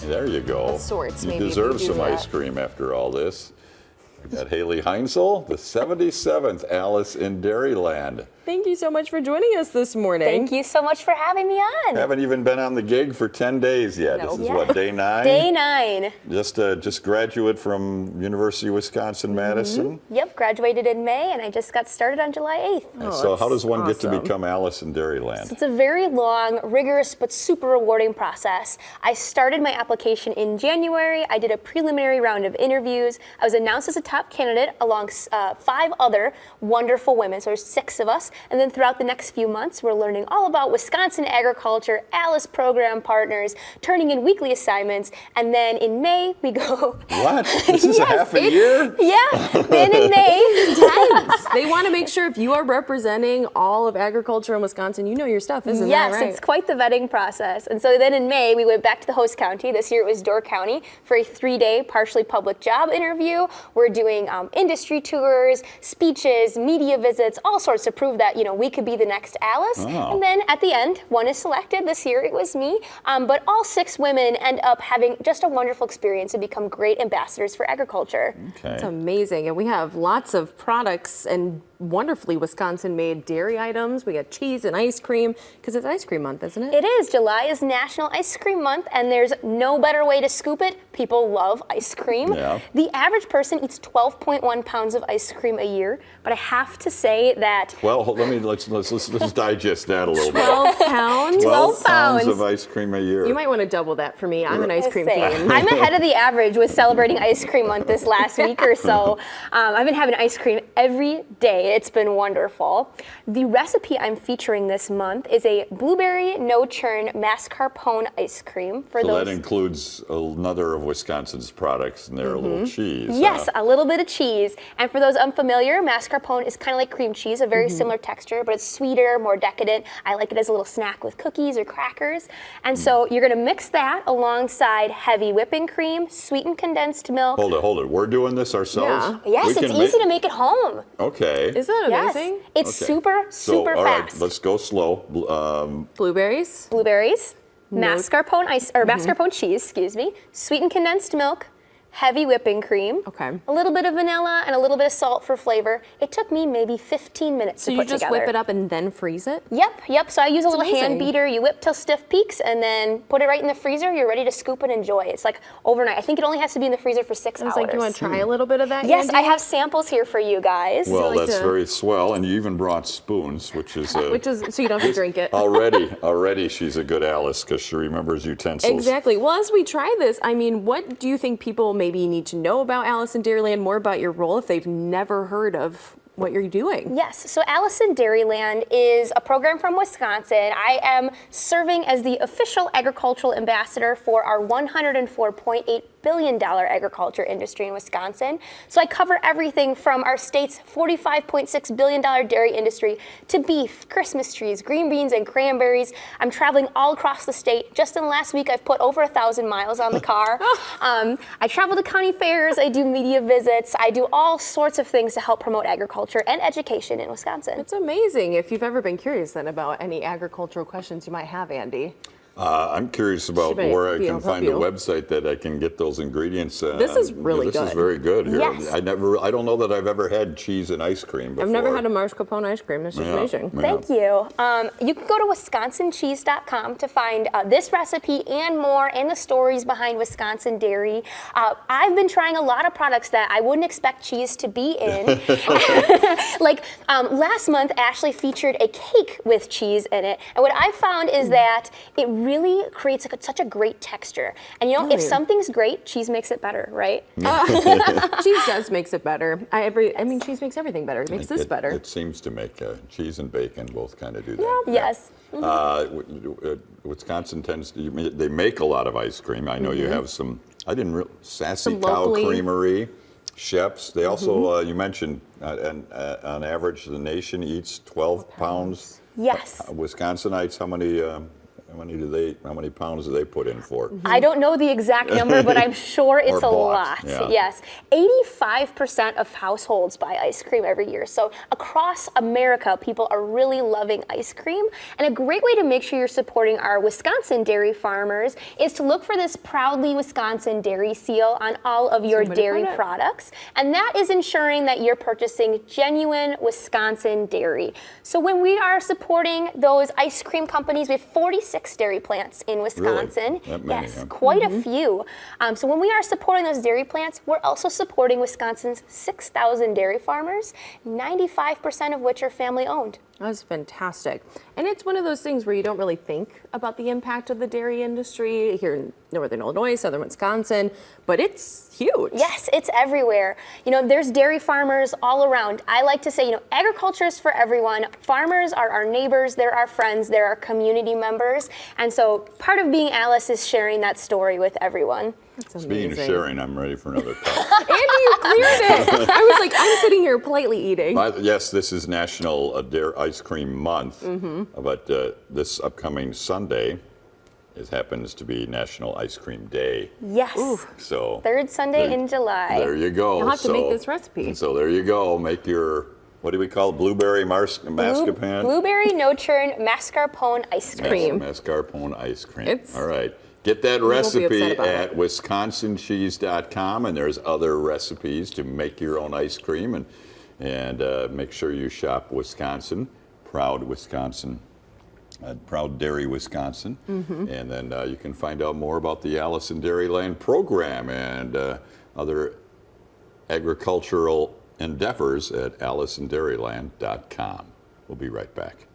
There you go. Of sorts, you maybe, if deserve we do some that. ice cream after all this. We got Halei Heinzel, the 77th Alice in Dairlyland. Thank you so much for joining us this morning. Thank you so much for having me on. Haven't even been on the gig for 10 days yet. No. This is what, day 9? Day 9. Just graduate from University of Wisconsin-Madison. Yep, graduated in May, and I just got started on July 8th. And so how does one get to awesome. become Alice in Dairlyland? It's a very long, rigorous, but super rewarding process. I started my application in January. I did a preliminary round of interviews. I was announced as a top candidate along 5 other wonderful women. So there's 6 of us. And then throughout the next few months, we're learning all about Wisconsin agriculture, Alice program partners, turning in weekly assignments. And then in May, we go. What? This is a half a year? Yeah. Then in May. Intense. They want to make sure if you are representing all of agriculture in Wisconsin, you know your stuff, isn't Yes, that right? it's quite the vetting process. And so then in May, we went back to the host county. This year it was Door County for a 3-day partially public job interview. We're doing industry tours, speeches, media visits, all sorts to prove that, we could be the next Alice. Oh. And then at the end, one is selected. This year it was me. But all 6 women end up having just a wonderful experience and become great ambassadors for agriculture. Okay. It's amazing. And we have lots of products and wonderfully Wisconsin-made dairy items. We got cheese and ice cream, because it's ice cream month, isn't it? It is. July is National Ice Cream Month, and there's no better way to scoop it. People love ice cream. Yeah. The average person eats 12.1 pounds of ice cream a year, but I have to say that Well, let's digest that a little bit. 12 pounds? 12 pounds of ice cream a year. You might want to double that for me. I'm an ice cream Say, fan. I'm ahead of the average with celebrating Ice Cream Month this last week or so. I've been having ice cream every day. It's been wonderful. The recipe I'm featuring this month is a blueberry no-churn mascarpone ice cream. For So those. that includes another of Wisconsin's products and their little cheese. Yes, a little bit of cheese. And for those unfamiliar, mascarpone is kind of like cream cheese, a very similar texture, but it's sweeter, more decadent. I like it as a little snack with cookies or crackers. And so you're going to mix that alongside heavy whipping cream, sweetened condensed milk. Hold it. We're doing this ourselves? Yeah. Yes, We it's can easy to make at home. Okay. Is that Yes, amazing? it's Okay. super So, all right, fast. let's go slow. Blueberries. Blueberries, mascarpone ice or mascarpone cheese, excuse me, sweetened condensed milk, heavy whipping cream, Okay. a little bit of vanilla, and a little bit of salt for flavor. It took me maybe 15 minutes So to you put just together. whip it up and then freeze it? Yep. So I use a little hand amazing. beater. You whip till stiff peaks and then put it right in the freezer. You're ready to scoop and enjoy. It's like overnight. I think it only has to be in the freezer for 6 I hours. was like, you want to try a little bit of that? Yes, Andy? I have samples here for you guys. Well, like that's to- very swell, and you even brought spoons, which is So you don't have to drink it. already she's a good Alice because she remembers utensils. Exactly. Well, as we try this, what do you think people maybe need to know about Alice in Dairlyland, more about your role if they've never heard of what you're doing? Yes, so Alice in Dairlyland is a program from Wisconsin. I am serving as the official agricultural ambassador for our $104.8 billion agriculture industry in Wisconsin. So I cover everything from our state's $45.6 billion dairy industry to beef, Christmas trees, green beans, and cranberries. I'm traveling all across the state. Just in the last week, I've put over 1,000 miles on the car. I travel to county fairs, I do media visits, I do all sorts of things to help promote agriculture and education in Wisconsin. It's amazing. If you've ever been curious then about any agricultural questions you might have, Andy. I'm curious about She might where I be can able to help find a you. website that I can get those ingredients. This is really This is good. very good here. Yes. I don't know that I've ever had cheese and ice cream before. I've never had a mascarpone ice cream. It's just amazing. Yeah. Thank you. You can go to wisconsincheese.com to find this recipe and more, and the stories behind Wisconsin dairy. I've been trying a lot of products that I wouldn't expect cheese to be in. Like last month, Ashley featured a cake with cheese in it, and what I found is that it really creates such a great texture. And if something's great, cheese makes it better, right? Cheese does makes it better. Cheese makes everything better. It makes this better. It seems to make cheese and bacon both kind of do that. Yes. Wisconsin they make a lot of ice cream. I know you have some. Sassy Some Cow locally- Creamery, Chefs. They also you mentioned on average the nation eats 12 pounds. Yes. Wisconsinites, how many How many pounds do they put in for? I don't know the exact number, but I'm sure it's a bought, lot. yeah. Yes. 85% of households buy ice cream every year. So across America, people are really loving ice cream. And a great way to make sure you're supporting our Wisconsin dairy farmers is to look for this Proudly Wisconsin dairy seal on all of your Somebody dairy put it. products. And that is ensuring that you're purchasing genuine Wisconsin dairy. So when we are supporting those ice cream companies, we have 46 dairy plants in Wisconsin. That many, Yes, huh? quite a few. So when we are supporting those dairy plants, we're also supporting Wisconsin's 6,000 dairy farmers, 95% of which are family owned. That's fantastic. And it's one of those things where you don't really think about the impact of the dairy industry here in northern Illinois, southern Wisconsin, but it's huge. Yes, it's everywhere. There's dairy farmers all around. I like to say, agriculture is for everyone. Farmers are our neighbors, they're our friends, they're our community members. And so part of being Alice is sharing that story with everyone. That's Speaking of amazing. sharing, I'm ready for another cup. Andy, you cleared it. I was like, I'm sitting here politely eating. Yes, this is National Dairy Ice Cream Month, but this upcoming Sunday happens to be National Ice Cream Day. Yes. So Third Sunday in July. there you go. You'll have to make this recipe. So there you go. Make your, what do we call it? Blueberry mascarpone? Blueberry no-churn mascarpone ice cream. Cream. Mascarpone ice cream. It's- All right. Get that won't be upset recipe about at wisconsincheese.com, and there's other recipes to make your own ice cream. And make sure you shop Wisconsin, Proud Wisconsin, Proud Dairy Wisconsin. And then you can find out more about the Allison Dairlyland program and other agricultural endeavors at AllisonDairyland.com. We'll be right back.